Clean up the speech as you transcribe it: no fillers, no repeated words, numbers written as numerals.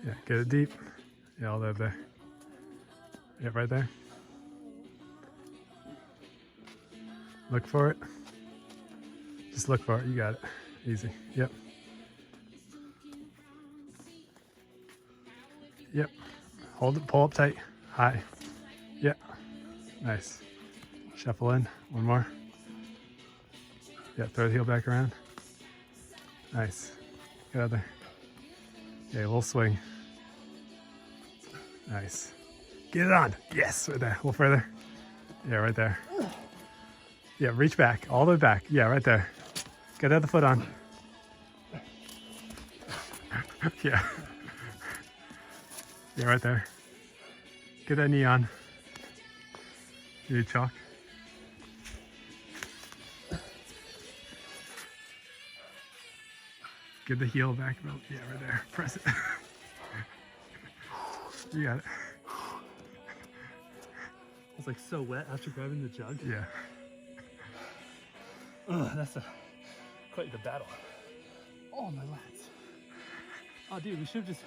Yeah, get it deep. Yeah, all the way up there. Yeah, right there. Look for it. Just look for it. You got it. Easy. Yep. Yep. Hold it. Pull up tight. High. Yep. Nice. Shuffle in. One more. Yeah, throw the heel back around. Nice. Get out there. Yeah, a little swing. Nice. Get it on. Yes, right there. A little further. Yeah, right there. Yeah, reach back. All the way back. Yeah, right there. Get the other foot on. Yeah. Yeah, right there. Get that knee on. You need chalk? Get the heel back. Yeah, right there. Press it. You got it. It's like so wet after grabbing the jug. Yeah. That's quite the battle. Oh, my lats. Oh, dude, we should have just